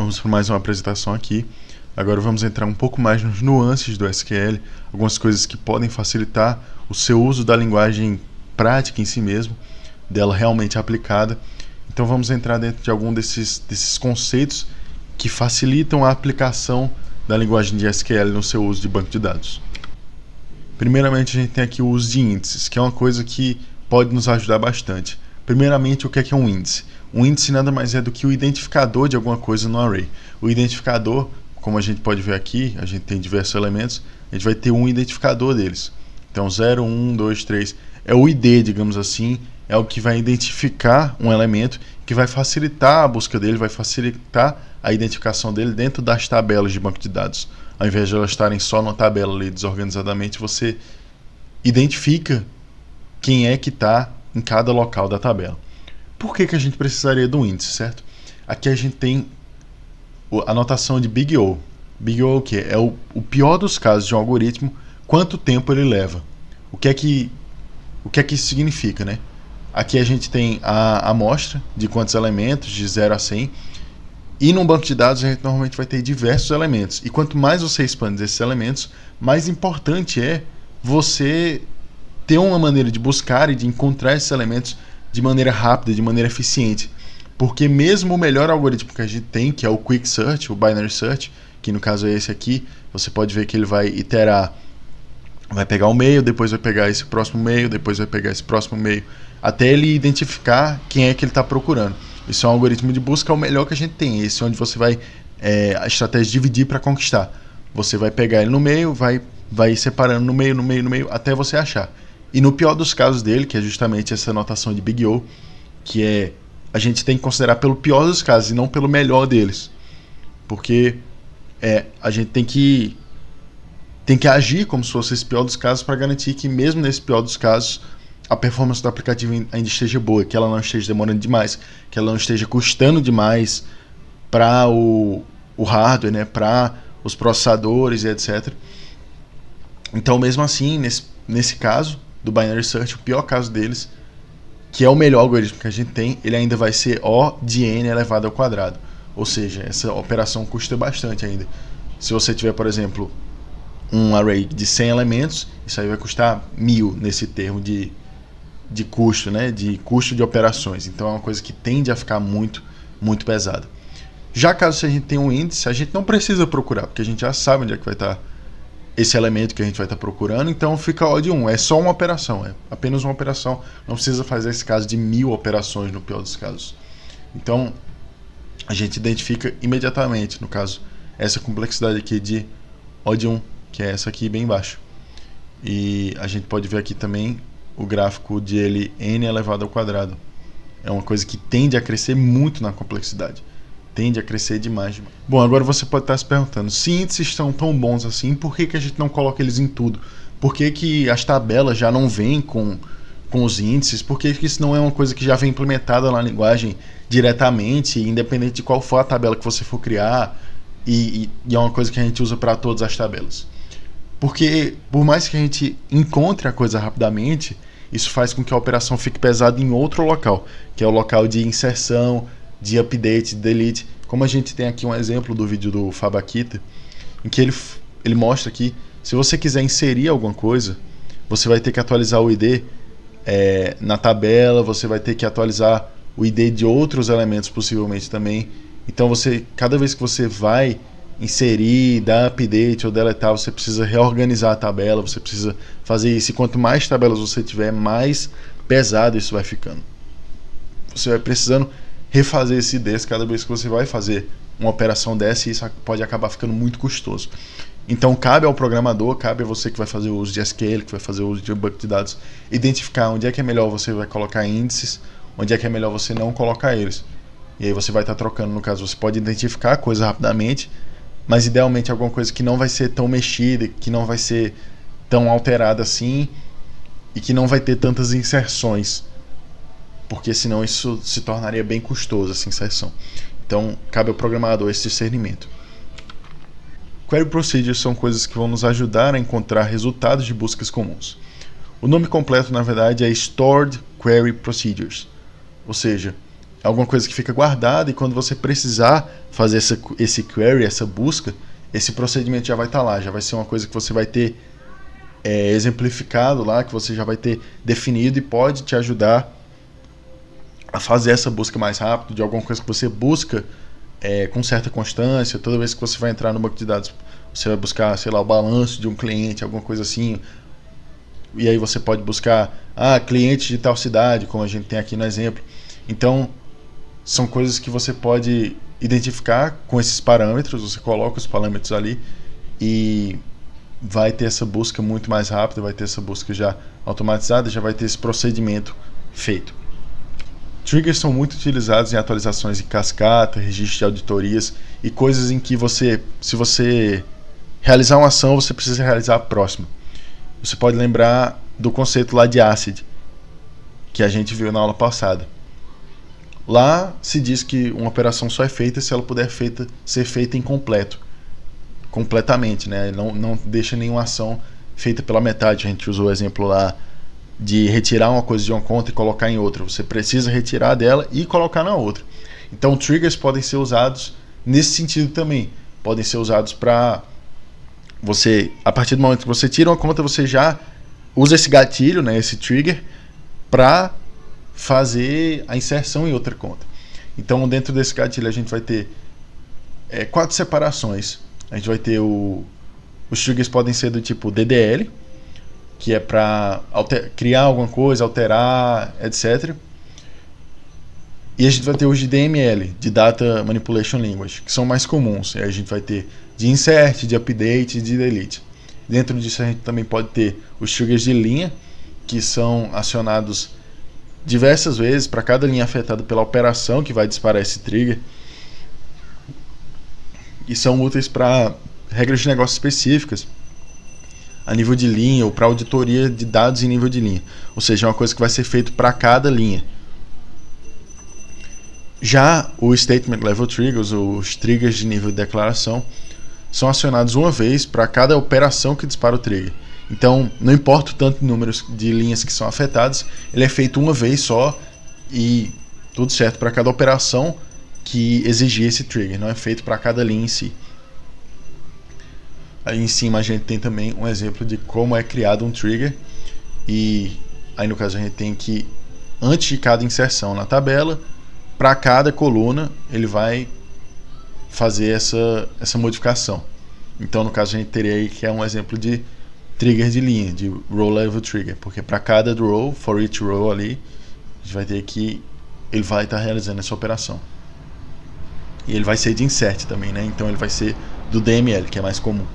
Vamos para mais uma apresentação aqui. Agora vamos entrar um pouco mais nas nuances do SQL, algumas coisas que podem facilitar o seu uso da linguagem prática em si mesmo, dela realmente aplicada. Então vamos entrar dentro de algum desses conceitos que facilitam a aplicação da linguagem de SQL no seu uso de banco de dados. Primeiramente, a gente tem aqui o uso de índices, que é uma coisa que pode nos ajudar bastante. Primeiramente, o que é um índice? Um índice nada mais é do que o identificador de alguma coisa no array. O identificador, como a gente pode ver aqui, a gente tem diversos elementos, a gente vai ter um identificador deles. Então 0, 1, 2, 3 é o ID, digamos assim, é o que vai identificar um elemento, que vai facilitar a busca dele, vai facilitar a identificação dele dentro das tabelas de banco de dados. Ao invés de elas estarem só na tabela ali desorganizadamente, você identifica quem é que está em cada local da tabela. Por que a gente precisaria do índice, certo? Aqui a gente tem a notação de Big O. Big O é o quê? É o pior dos casos de um algoritmo, quanto tempo ele leva. O que é que isso significa, né? Aqui a gente tem a amostra de quantos elementos, de 0 a 100, e num banco de dados a gente normalmente vai ter diversos elementos. E quanto mais você expande esses elementos, mais importante é você ter uma maneira de buscar e de encontrar esses elementos de maneira rápida, de maneira eficiente. Porque mesmo o melhor algoritmo que a gente tem, que é o Quick Search, o Binary Search, que no caso é esse aqui, você pode ver que ele vai iterar, vai pegar o meio, depois vai pegar esse próximo meio, depois vai pegar esse próximo meio, até ele identificar quem é que ele está procurando. Isso é um algoritmo de busca, é o melhor que a gente tem. Esse é onde você vai, a estratégia de dividir para conquistar. Você vai pegar ele no meio, vai ir separando no meio, até você achar. E no pior dos casos dele, que é justamente essa notação de Big O, que é, a gente tem que considerar pelo pior dos casos e não pelo melhor deles. Porque a gente tem que agir como se fosse esse pior dos casos para garantir que mesmo nesse pior dos casos a performance do aplicativo ainda esteja boa, que ela não esteja demorando demais, que ela não esteja custando demais para o hardware, né, para os processadores e etc. Então, mesmo assim, nesse caso do Binary Search, o pior caso deles, que é o melhor algoritmo que a gente tem, ele ainda vai ser O de n elevado ao quadrado. Ou seja, essa operação custa bastante ainda. Se você tiver, por exemplo, um array de 100 elementos, isso aí vai custar 1000 nesse termo de custo, né? De custo de operações. Então é uma coisa que tende a ficar muito, muito pesada. Já caso a gente tenha um índice, a gente não precisa procurar, porque a gente já sabe onde é que vai estar esse elemento que a gente vai estar procurando, então fica O de 1. É só uma operação, é apenas uma operação. Não precisa fazer esse caso de 1000 operações no pior dos casos. Então a gente identifica imediatamente, no caso, essa complexidade aqui de O de 1, que é essa aqui bem embaixo. E a gente pode ver aqui também o gráfico de ele n elevado ao quadrado. É uma coisa que tende a crescer muito na complexidade. Tende a crescer demais. Bom, agora você pode estar se perguntando, se índices estão tão bons assim, por que a gente não coloca eles em tudo? Por que as tabelas já não vêm com os índices? Por que isso não é uma coisa que já vem implementada na linguagem diretamente, independente de qual for a tabela que você for criar, e é uma coisa que a gente usa para todas as tabelas? Porque, por mais que a gente encontre a coisa rapidamente, isso faz com que a operação fique pesada em outro local, que é o local de inserção, de update, delete. Como a gente tem aqui um exemplo do vídeo do Fabakita, em que ele mostra que se você quiser inserir alguma coisa, você vai ter que atualizar o ID na tabela, você vai ter que atualizar o ID de outros elementos possivelmente também. Então cada vez que você vai inserir, dar update ou deletar, você precisa reorganizar a tabela, você precisa fazer isso. E quanto mais tabelas você tiver, mais pesado isso vai ficando. Você vai precisando refazer esse IDs cada vez que você vai fazer uma operação dessa, e isso pode acabar ficando muito custoso. Então cabe ao programador, cabe a você que vai fazer o uso de SQL, que vai fazer o uso de banco de dados, identificar onde é que é melhor você vai colocar índices, onde é que é melhor você não colocar eles. E aí você vai estar trocando, no caso, você pode identificar a coisa rapidamente, mas idealmente alguma coisa que não vai ser tão mexida, que não vai ser tão alterada assim, e que não vai ter tantas inserções, porque senão isso se tornaria bem custoso, essa inserção. Então cabe ao programador esse discernimento. Query Procedures são coisas que vão nos ajudar a encontrar resultados de buscas comuns. O nome completo, na verdade, é Stored Query Procedures, ou seja, alguma coisa que fica guardada, e quando você precisar fazer esse query, essa busca, esse procedimento já vai estar lá, já vai ser uma coisa que você vai ter exemplificado lá, que você já vai ter definido e pode te ajudar a fazer essa busca mais rápido de alguma coisa que você busca com certa constância. Toda vez que você vai entrar no banco de dados, você vai buscar, sei lá, o balanço de um cliente, alguma coisa assim, e aí você pode buscar cliente de tal cidade, como a gente tem aqui no exemplo. Então, são coisas que você pode identificar com esses parâmetros, você coloca os parâmetros ali e vai ter essa busca muito mais rápida, vai ter essa busca já automatizada, já vai ter esse procedimento feito. Triggers são muito utilizados em atualizações em cascata, registro de auditorias e coisas em que se você realizar uma ação, você precisa realizar a próxima. Você pode lembrar do conceito lá de ACID, que a gente viu na aula passada. Lá se diz que uma operação só é feita se ela puder ser feita completamente, né? Não deixa nenhuma ação feita pela metade. A gente usou o exemplo lá de retirar uma coisa de uma conta e colocar em outra. Você precisa retirar dela e colocar na outra. Então, triggers podem ser usados nesse sentido também. Podem ser usados para você, a partir do momento que você tira uma conta, você já usa esse gatilho, né, esse trigger, para fazer a inserção em outra conta. Então, dentro desse gatilho, a gente vai ter 4 separações. A gente vai ter os triggers podem ser do tipo DDL, que é para criar alguma coisa, alterar, etc. E a gente vai ter os de DML, de Data Manipulation Language, que são mais comuns. E aí a gente vai ter de insert, de update e de delete. Dentro disso a gente também pode ter os triggers de linha, que são acionados diversas vezes para cada linha afetada pela operação que vai disparar esse trigger. E são úteis para regras de negócio específicas a nível de linha ou para auditoria de dados em nível de linha. Ou seja, é uma coisa que vai ser feito para cada linha. Já o Statement Level Triggers, ou os triggers de nível de declaração, são acionados uma vez para cada operação que dispara o trigger. Então, não importa o tanto de números de linhas que são afetadas, ele é feito uma vez só e tudo certo para cada operação que exigir esse trigger, não é feito para cada linha em si. Aí em cima a gente tem também um exemplo de como é criado um trigger, e aí no caso a gente tem que, antes de cada inserção na tabela, para cada coluna ele vai fazer essa modificação. Então no caso a gente teria aí que é um exemplo de trigger de linha, de row level trigger, porque para cada row, for each row ali, a gente vai ter que ele vai estar realizando essa operação. E ele vai ser de insert também, né? Então ele vai ser do DML, que é mais comum.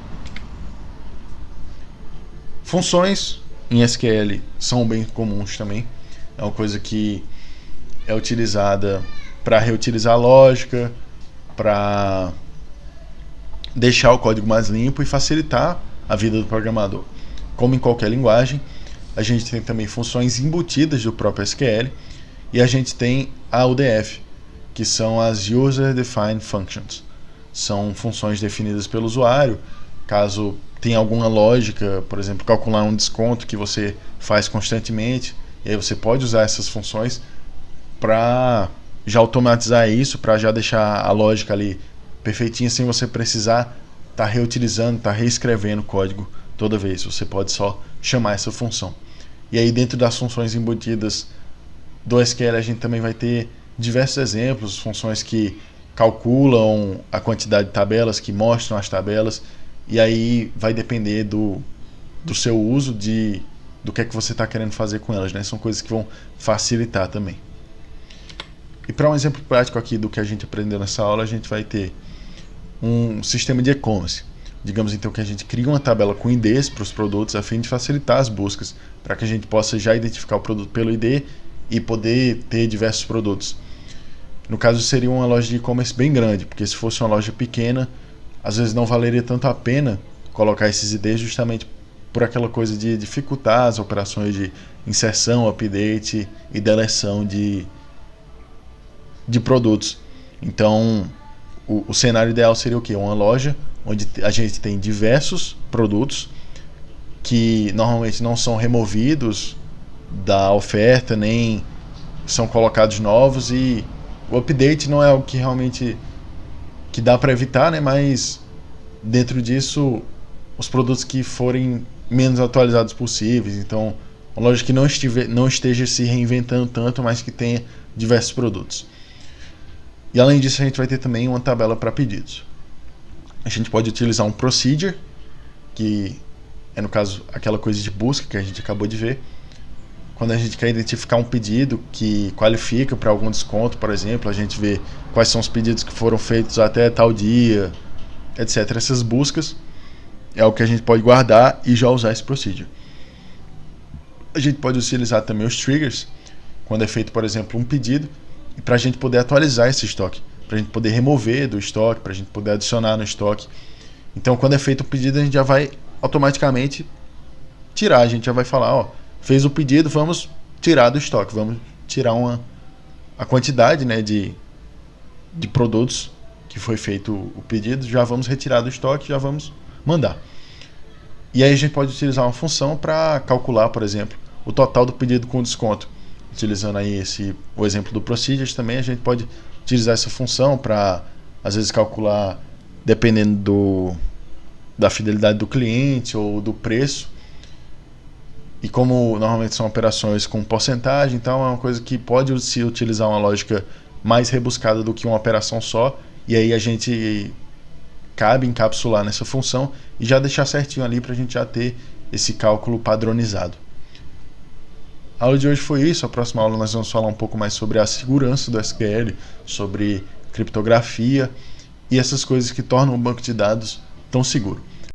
Funções em SQL são bem comuns também. É uma coisa que é utilizada para reutilizar a lógica, para deixar o código mais limpo e facilitar a vida do programador. Como em qualquer linguagem, a gente tem também funções embutidas do próprio SQL, e a gente tem a UDF, que são as User Defined Functions. São funções definidas pelo usuário, caso tenha alguma lógica, por exemplo, calcular um desconto que você faz constantemente, e aí você pode usar essas funções para já automatizar isso, para já deixar a lógica ali perfeitinha, sem você precisar estar reutilizando, estar reescrevendo o código toda vez. Você pode só chamar essa função. E aí dentro das funções embutidas do SQL a gente também vai ter diversos exemplos, funções que calculam a quantidade de tabelas, que mostram as tabelas, e aí vai depender do seu uso, do que é que você está querendo fazer com elas, né? São coisas que vão facilitar também. E para um exemplo prático aqui do que a gente aprendeu nessa aula, a gente vai ter um sistema de e-commerce. Digamos então que a gente cria uma tabela com IDs para os produtos a fim de facilitar as buscas, para que a gente possa já identificar o produto pelo ID e poder ter diversos produtos. No caso seria uma loja de e-commerce bem grande, porque se fosse uma loja pequena, às vezes não valeria tanto a pena colocar esses IDs, justamente por aquela coisa de dificultar as operações de inserção, update e deleção de produtos. Então o cenário ideal seria o quê? Uma loja onde a gente tem diversos produtos que normalmente não são removidos da oferta, nem são colocados novos, e O update não é algo que realmente que dá para evitar, né? Mas dentro disso, os produtos que forem menos atualizados possíveis. Então, uma loja que não esteja se reinventando tanto, mas que tenha diversos produtos. E além disso, a gente vai ter também uma tabela para pedidos. A gente pode utilizar um procedure, que é, no caso, aquela coisa de busca que a gente acabou de ver. Quando a gente quer identificar um pedido que qualifica para algum desconto, por exemplo, a gente vê quais são os pedidos que foram feitos até tal dia, etc. Essas buscas é o que a gente pode guardar e já usar esse procedure. A gente pode utilizar também os triggers, quando é feito, por exemplo, um pedido, para a gente poder atualizar esse estoque, para a gente poder remover do estoque, para a gente poder adicionar no estoque. Então, quando é feito o pedido, a gente já vai automaticamente tirar, a gente já vai falar, ó, fez o pedido, vamos tirar do estoque, vamos tirar a quantidade, né, de produtos que foi feito o pedido, já vamos retirar do estoque, já vamos mandar. E aí a gente pode utilizar uma função para calcular, por exemplo, o total do pedido com desconto. Utilizando aí o exemplo do Procedures também, a gente pode utilizar essa função para, às vezes, calcular, dependendo da fidelidade do cliente ou do preço. E como normalmente são operações com porcentagem, então é uma coisa que pode se utilizar uma lógica mais rebuscada do que uma operação só. E aí a gente cabe encapsular nessa função e já deixar certinho ali para a gente já ter esse cálculo padronizado. A aula de hoje foi isso. A próxima aula nós vamos falar um pouco mais sobre a segurança do SQL, sobre criptografia e essas coisas que tornam o banco de dados tão seguro.